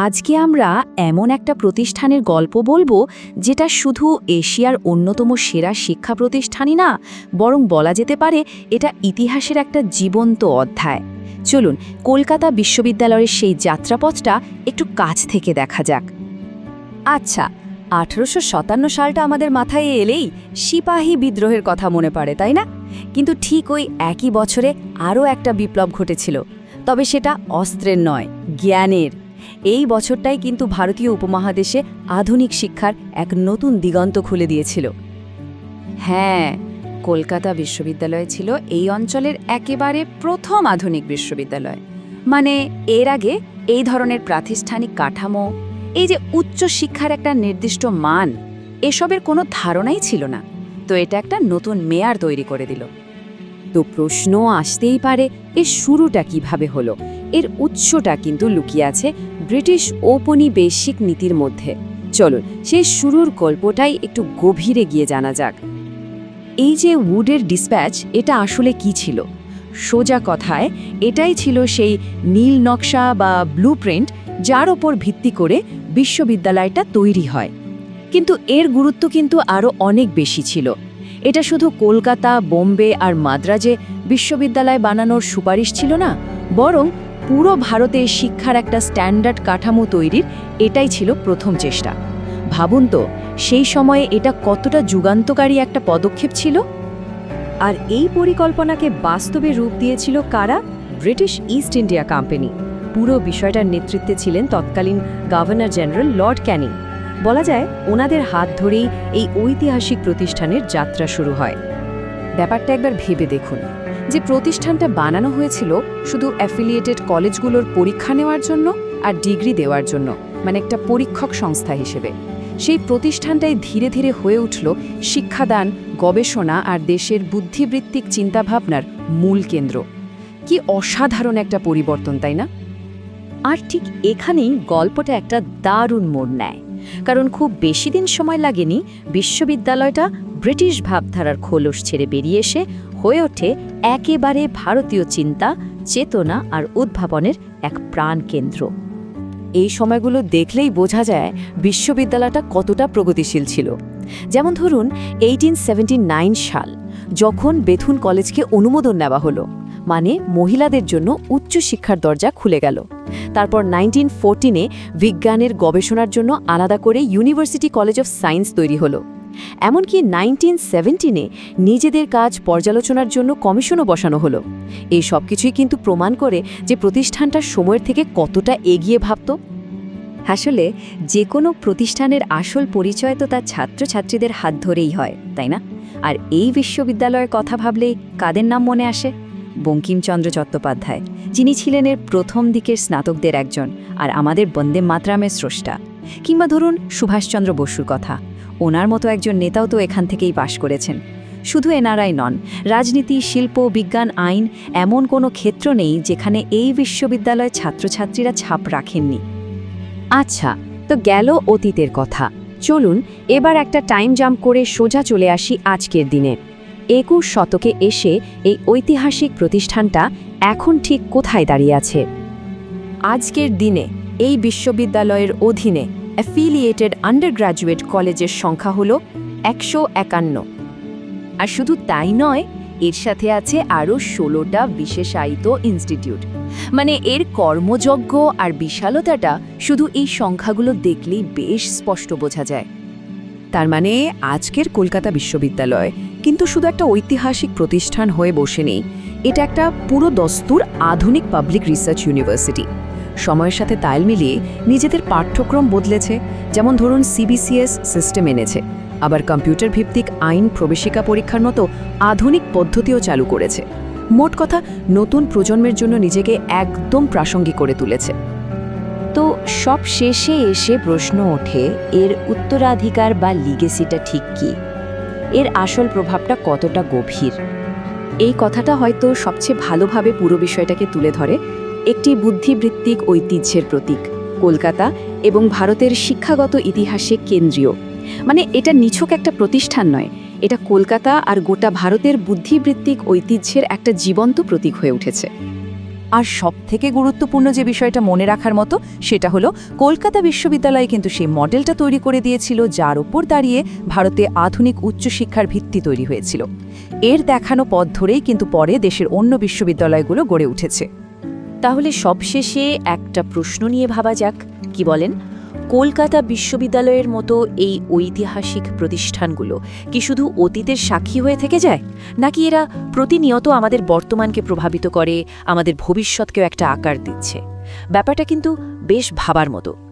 আজকে আমরা এমন একটা প্রতিষ্ঠানের গল্প বলবো যেটা শুধু এশিয়ার অন্যতম সেরা শিক্ষা প্রতিষ্ঠানই না, বরং বলা যেতে পারে এটা ইতিহাসের একটা জীবন্ত অধ্যায়। চলুন কলকাতা বিশ্ববিদ্যালয়ের সেই যাত্রাপথটা একটু কাছ থেকে দেখা যাক। আচ্ছা, 1857 সালটা আমাদের মাথায় এলেই সিপাহী বিদ্রোহের কথা মনে পড়ে, তাই না? কিন্তু ঠিক ওই একই বছরে আরও একটা বিপ্লব ঘটেছিল, তবে সেটা অস্ত্রের নয়, জ্ঞানের। এই বছরটাই কিন্তু ভারতীয় উপমহাদেশে আধুনিক শিক্ষার এক নতুন দিগন্ত খুলে দিয়েছিল। হ্যাঁ, কলকাতা বিশ্ববিদ্যালয় ছিল এই অঞ্চলের একেবারে প্রথম আধুনিক বিশ্ববিদ্যালয়। মানে এর আগে এই ধরনের প্রাতিষ্ঠানিক কাঠামো, এই যে উচ্চ শিক্ষার একটা নির্দিষ্ট মান, এসবের কোনো ধারণাই ছিল না। তো এটা একটা নতুন মেয়ার তৈরি করে দিল। তো প্রশ্ন আসতেই পারে, এর শুরুটা কিভাবে হলো? এর উৎসটা কিন্তু লুকিয়ে আছে ব্রিটিশ ঔপনিবেশিক নীতির মধ্যে। চলুন সেই শুরুর গল্পটাই একটু গভীরে গিয়ে জানা যাক। এই যে উডের ডিসপ্যাচ, এটা আসলে কি ছিল? সোজা কথায় এটাই ছিল সেই নীল নকশা বা ব্লুপ্রিন্ট যার ওপর ভিত্তি করে বিশ্ববিদ্যালয়টা তৈরি হয়। কিন্তু এর গুরুত্ব কিন্তু আরও অনেক বেশি ছিল। এটা শুধু কলকাতা, বোম্বে আর মাদ্রাজে বিশ্ববিদ্যালয় বানানোর সুপারিশ ছিল না, বরং পুরো ভারতে শিক্ষার একটা স্ট্যান্ডার্ড কাঠামো তৈরির এটাই ছিল প্রথম চেষ্টা। ভাবুন তো, সেই সময়ে এটা কতটা যুগান্তকারী একটা পদক্ষেপ ছিল। আর এই পরিকল্পনাকে বাস্তবে রূপ দিয়েছিল কারা? British east India company. পুরো বিষয়টার নেতৃত্বে ছিলেন তৎকালীন গভর্নর জেনারেল লর্ড ক্যানিং। বলা যায় ওনাদের হাত ধরেই এই ঐতিহাসিক প্রতিষ্ঠানের যাত্রা শুরু হয়। ব্যাপারটা একবার ভেবে দেখুন, যে প্রতিষ্ঠানটা বানানো হয়েছিল শুধু অ্যাফিলিয়েটেড কলেজগুলোর পরীক্ষা নেওয়ার জন্য আর ডিগ্রি দেওয়ার জন্য, মানে একটা পরীক্ষক সংস্থা হিসেবে। সেই প্রতিষ্ঠানটাই ধীরে ধীরে হয়ে উঠল শিক্ষাদান, গবেষণা আর দেশের বুদ্ধিবৃত্তিক চিন্তাভাবনার মূল কেন্দ্র। কি অসাধারণ একটা পরিবর্তন, তাই না? আর ঠিক এখানেই গল্পটা একটা দারুণ মোড় নেয়, কারণ খুব বেশি দিন সময় লাগেনি বিশ্ববিদ্যালয়টা ব্রিটিশ ভাবধারার খোলস ছেড়ে বেরিয়ে এসে হয়ে ওঠে একেবারে ভারতীয় চিন্তা, চেতনা আর উদ্ভাবনের এক প্রাণকেন্দ্র। এই সময়গুলো দেখলেই বোঝা যায় বিশ্ববিদ্যালয়টা কতটা প্রগতিশীল ছিল। যেমন ধরুন 1879 সাল, যখন বেথুন কলেজকে অনুমোদন নেওয়া হলো, মানে মহিলাদের জন্য উচ্চশিক্ষার দরজা খুলে গেল। তারপর 1914-এ বিজ্ঞানের গবেষণার জন্য আলাদা করে ইউনিভার্সিটি কলেজ অফ সায়েন্স তৈরি হলো। এমনকি 1917-এ নিজেদের কাজ পর্যালোচনার জন্য কমিশনও বসানো হলো। এই সব কিছুই কিন্তু প্রমাণ করে যে প্রতিষ্ঠানটা সময়ের থেকে কতটা এগিয়ে ভাবত। আসলে যে কোনো প্রতিষ্ঠানের আসল পরিচয় তো তার ছাত্রছাত্রীদের হাত ধরেই হয়, তাই না? আর এই বিশ্ববিদ্যালয়ের কথা ভাবলেই কাদের নাম মনে আসে? বঙ্কিমচন্দ্র চট্টোপাধ্যায়, যিনি ছিলেন এর প্রথম দিকের স্নাতকদের একজন আর আমাদের বন্দে মাতরমের স্রষ্টা। কিংবা ধরুন সুভাষচন্দ্র বসুর কথা, ওনার মতো একজন নেতাও তো এখান থেকেই পাশ করেছেন। শুধু এনারাই নন, রাজনীতি, শিল্প, বিজ্ঞান, আইন, এমন কোনো ক্ষেত্র নেই যেখানে এই বিশ্ববিদ্যালয়ের ছাত্রছাত্রীরা ছাপ রাখেননি। আচ্ছা, তো গেল অতীতের কথা। চলুন এবার একটা টাইম জাম্প করে সোজা চলে আসি আজকের দিনে। 21 শতকে এসে এই ঐতিহাসিক প্রতিষ্ঠানটা এখন ঠিক কোথায় দাঁড়িয়ে আছে? আজকের দিনে এই বিশ্ববিদ্যালয়ের অধীনে অ্যাফিলিয়েটেড আন্ডারগ্র্যাজুয়েট কলেজের সংখ্যা হল 151। আর শুধু তাই নয়, এর সাথে আছে আরও 16টা বিশেষায়িত ইনস্টিটিউট। মানে এর কর্মযজ্ঞ আর বিশালতাটা শুধু এই সংখ্যাগুলো দেখলেই বেশ স্পষ্ট বোঝা যায়। তার মানে আজকের কলকাতা বিশ্ববিদ্যালয় কিন্তু শুধু একটা ঐতিহাসিক প্রতিষ্ঠান হয়ে বসেনি, এটা একটা পুরো দস্তুর আধুনিক পাবলিক রিসার্চ ইউনিভার্সিটি। সময়ের সাথে তাল মিলিয়ে নিজেদের পাঠ্যক্রম বদলেছে। যেমন ধরুন সিবিসিএস সিস্টেম এনেছে, আবার কম্পিউটার ভিত্তিক আইন প্রবেশিকা পরীক্ষার মতো আধুনিক পদ্ধতিও চালু করেছে। মোট কথা, নতুন প্রজন্মের জন্য নিজেকে একদম প্রাসঙ্গিক করে তুলেছে। তো সব শেষে এসে প্রশ্ন ওঠে, এর উত্তরাধিকার বা লিগেসিটা ঠিক কী? এর আসল প্রভাবটা কতটা গভীর? এই কথাটা হয়তো সবচেয়ে ভালোভাবে পুরো বিষয়টাকে তুলে ধরে একটি বুদ্ধিবৃত্তিক ঐতিহ্যের প্রতীক কলকাতা এবং ভারতের শিক্ষাগত ইতিহাসে কেন্দ্রীয়। মানে এটা নিছক একটা প্রতিষ্ঠান নয়, এটা কলকাতা আর গোটা ভারতের বুদ্ধিবৃত্তিক ঐতিহ্যের একটা জীবন্ত প্রতীক হয়ে উঠেছে। আর সবথেকে গুরুত্বপূর্ণ যে বিষয়টা মনে রাখার মতো সেটা হলো কলকাতা বিশ্ববিদ্যালয় কিন্তু সেই মডেলটা তৈরি করে দিয়েছিল, যার উপর দাঁড়িয়ে ভারতে আধুনিক উচ্চশিক্ষার ভিত্তি তৈরি হয়েছিল। এর দেখানো পথ ধরেই কিন্তু পরে দেশের অন্য বিশ্ববিদ্যালয়গুলো গড়ে উঠেছে। তাহলে সবশেষে একটা প্রশ্ন নিয়ে ভাবা যাক, কি বলেন? কলকাতা বিশ্ববিদ্যালয়ের মতো এই ঐতিহাসিক প্রতিষ্ঠানগুলো কি শুধু অতীতের সাক্ষী হয়ে থেকে যায়, নাকি এরা প্রতিনিয়ত আমাদের বর্তমানকে প্রভাবিত করে, আমাদের ভবিষ্যৎকেও একটা আকার দিচ্ছে? ব্যাপারটা কিন্তু বেশ ভাবার মতো।